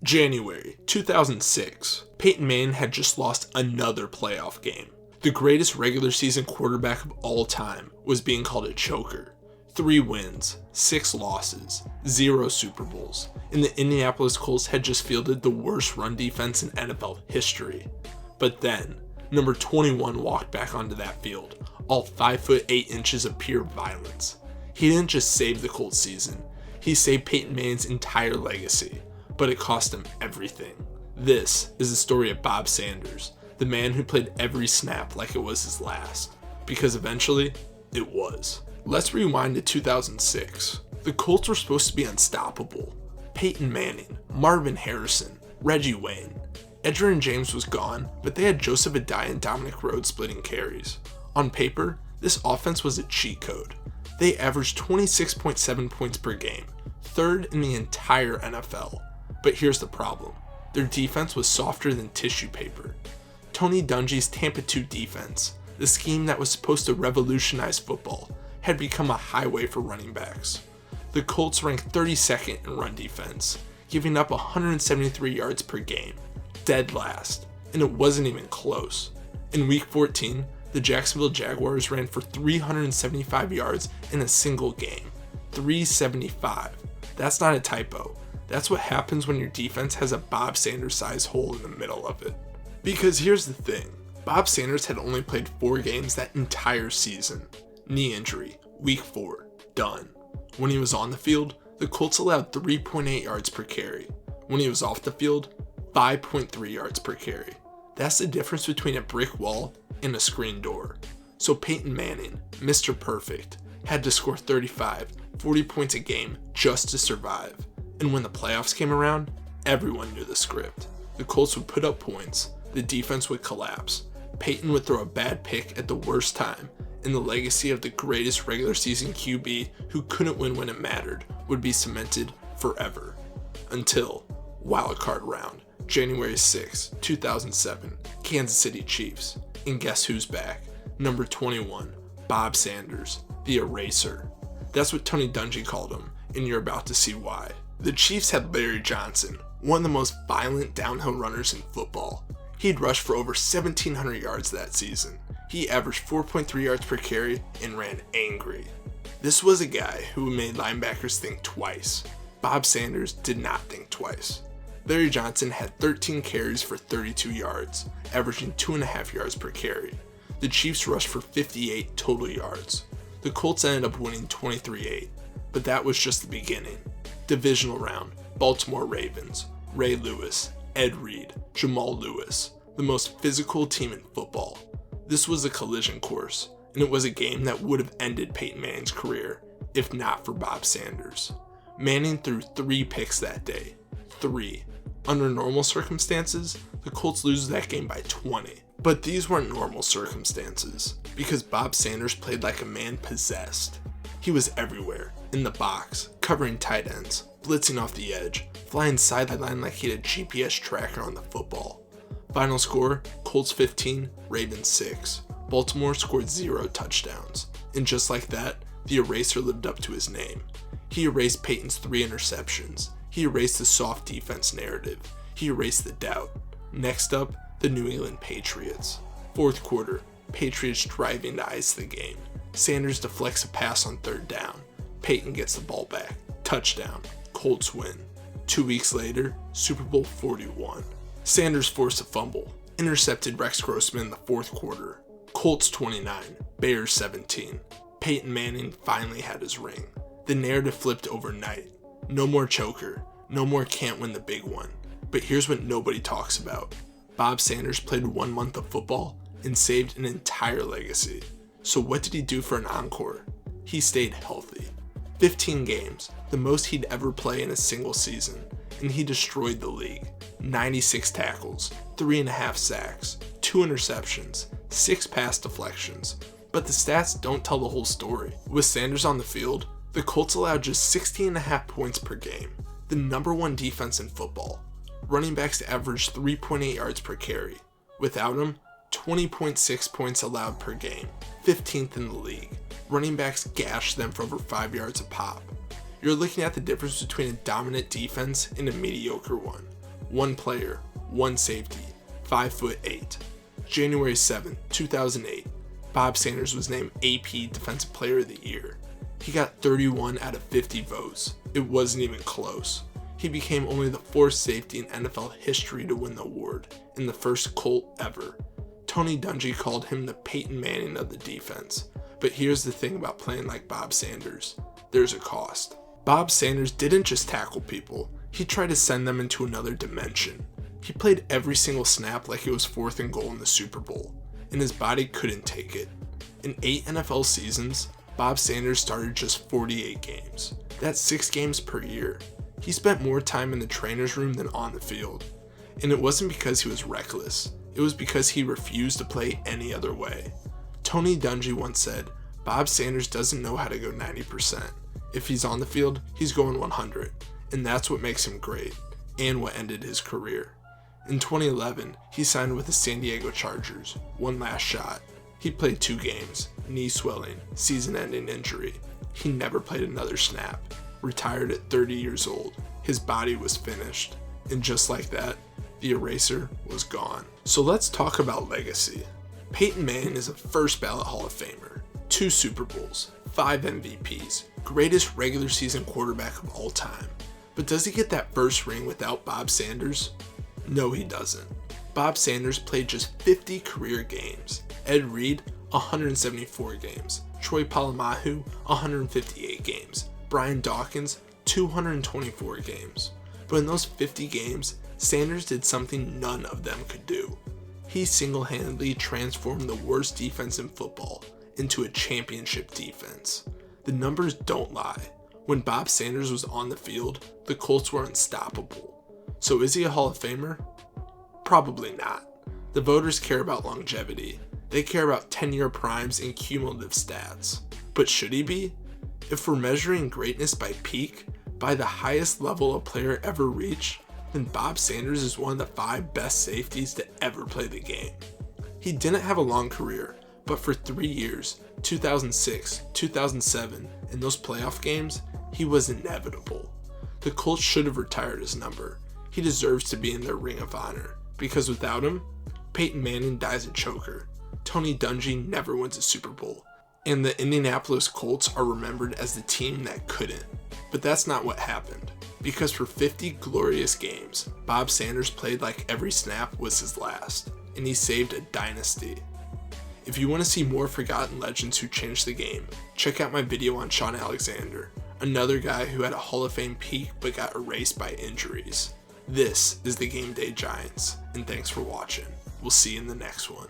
January 2006, Peyton Manning had just lost another playoff game. The greatest regular season quarterback of all time was being called a choker. 3 wins, 6 losses, 0 Super Bowls, and the Indianapolis Colts had just fielded the worst run defense in NFL history. But then, number 21 walked back onto that field, all 5 foot 8 inches of pure violence. He didn't just save the Colts season, he saved Peyton Manning's entire legacy, but it cost him everything. This is the story of Bob Sanders, the man who played every snap like it was his last, because eventually, it was. Let's rewind to 2006. The Colts were supposed to be unstoppable. Peyton Manning, Marvin Harrison, Reggie Wayne. Edgerrin James was gone, but they had Joseph Addai and Dominic Rhodes splitting carries. On paper, this offense was a cheat code. They averaged 26.7 points per game, 3rd in the entire NFL. But here's the problem. Their defense was softer than tissue paper. Tony Dungy's Tampa 2 defense, the scheme that was supposed to revolutionize football, had become a highway for running backs. The Colts ranked 32nd in run defense, giving up 173 yards per game, dead last, and it wasn't even close. In week 14, the Jacksonville Jaguars ran for 375 yards in a single game. 375. That's not a typo. That's what happens when your defense has a Bob Sanders-sized hole in the middle of it. Because here's the thing, Bob Sanders had only played 4 games that entire season. Knee injury, week 4, done. When he was on the field, the Colts allowed 3.8 yards per carry. When he was off the field, 5.3 yards per carry. That's the difference between a brick wall and a screen door. So Peyton Manning, Mr. Perfect, had to score 35, 40 points a game just to survive. And when the playoffs came around, everyone knew the script. The Colts would put up points, the defense would collapse, Peyton would throw a bad pick at the worst time, and the legacy of the greatest regular season QB who couldn't win when it mattered would be cemented forever. Until wildcard round, January 6, 2007, Kansas City Chiefs. And guess who's back? Number 21, Bob Sanders, the Eraser. That's what Tony Dungy called him, and you're about to see why. The Chiefs had Larry Johnson, one of the most violent downhill runners in football. He'd rushed for over 1,700 yards that season. He averaged 4.3 yards per carry and ran angry. This was a guy who made linebackers think twice. Bob Sanders did not think twice. Larry Johnson had 13 carries for 32 yards, averaging 2.5 yards per carry. The Chiefs rushed for 58 total yards. The Colts ended up winning 23-8, but that was just the beginning. Divisional round, Baltimore Ravens, Ray Lewis, Ed Reed, Jamal Lewis, the most physical team in football. This was a collision course, and it was a game that would have ended Peyton Manning's career, if not for Bob Sanders. Manning threw 3 picks that day. 3. Under normal circumstances, the Colts lose that game by 20. But these weren't normal circumstances, because Bob Sanders played like a man possessed. He was everywhere, in the box, covering tight ends, blitzing off the edge, flying sideline like he had a GPS tracker on the football. Final score, Colts 15, Ravens 6. Baltimore scored 0 touchdowns. And just like that, the Eraser lived up to his name. He erased Peyton's 3 interceptions. He erased the soft defense narrative. He erased the doubt. Next up, the New England Patriots. 4th quarter, Patriots driving to ice the game. Sanders deflects a pass on 3rd down. Peyton gets the ball back. Touchdown. Colts win. 2 weeks later, Super Bowl 41. Sanders forced a fumble, intercepted Rex Grossman in the 4th quarter. Colts 29, Bears 17. Peyton Manning finally had his ring. The narrative flipped overnight. No more choker, no more can't win the big one. But here's what nobody talks about. Bob Sanders played 1 month of football and saved an entire legacy. So what did he do for an encore? He stayed healthy. 15 games, the most he'd ever play in a single season, and he destroyed the league. 96 tackles, 3.5 sacks, 2 interceptions, 6 pass deflections. But the stats don't tell the whole story. With Sanders on the field, the Colts allowed just 16.5 points per game, the number 1 defense in football. Running backs averaged 3.8 yards per carry. Without him, 20.6 points allowed per game, 15th in the league. Running backs gashed them for over 5 yards a pop. You're looking at the difference between a dominant defense and a mediocre one. one player, one safety, 5'8". January 7, 2008, Bob Sanders was named AP Defensive Player of the Year. He got 31 out of 50 votes. It wasn't even close. He became only the fourth safety in NFL history to win the award, and the first Colt ever. Tony Dungy called him the Peyton Manning of the defense. But here's the thing about playing like Bob Sanders. There's a cost. Bob Sanders didn't just tackle people. He tried to send them into another dimension. He played every single snap like it was 4th and goal in the Super Bowl, and his body couldn't take it. In 8 NFL seasons, Bob Sanders started just 48 games. That's 6 games per year. He spent more time in the trainer's room than on the field. And it wasn't because he was reckless. It was because he refused to play any other way. Tony Dungy once said, Bob Sanders doesn't know how to go 90%. If he's on the field, he's going 100. And that's what makes him great, and what ended his career. In 2011, he signed with the San Diego Chargers. One last shot. He played 2 games, knee swelling, season-ending injury. He never played another snap. Retired at 30 years old. His body was finished. And just like that, the eraser was gone. So let's talk about legacy. Peyton Manning is a first ballot Hall of Famer. 2 Super Bowls, 5 MVPs, greatest regular season quarterback of all time. But does he get that first ring without Bob Sanders? No, he doesn't. Bob Sanders played just 50 career games. Ed Reed, 174 games. Troy Polamalu, 158 games. Brian Dawkins, 224 games. But in those 50 games, Sanders did something none of them could do. He single-handedly transformed the worst defense in football into a championship defense. The numbers don't lie. When Bob Sanders was on the field, the Colts were unstoppable. So is he a Hall of Famer? Probably not. The voters care about longevity. They care about 10-year primes and cumulative stats. But should he be? If we're measuring greatness by peak, by the highest level a player ever reached, then Bob Sanders is one of the 5 best safeties to ever play the game. He didn't have a long career, but for 3 years, 2006, 2007, and those playoff games, he was inevitable. The Colts should have retired his number. He deserves to be in their Ring of Honor, because without him, Peyton Manning dies a choker. Tony Dungy never wins a Super Bowl. And the Indianapolis Colts are remembered as the team that couldn't. But that's not what happened. Because for 50 glorious games, Bob Sanders played like every snap was his last. And he saved a dynasty. If you want to see more forgotten legends who changed the game, check out my video on Shaun Alexander, another guy who had a Hall of Fame peak but got erased by injuries. This is the Gameday Giants, and thanks for watching. We'll see you in the next one.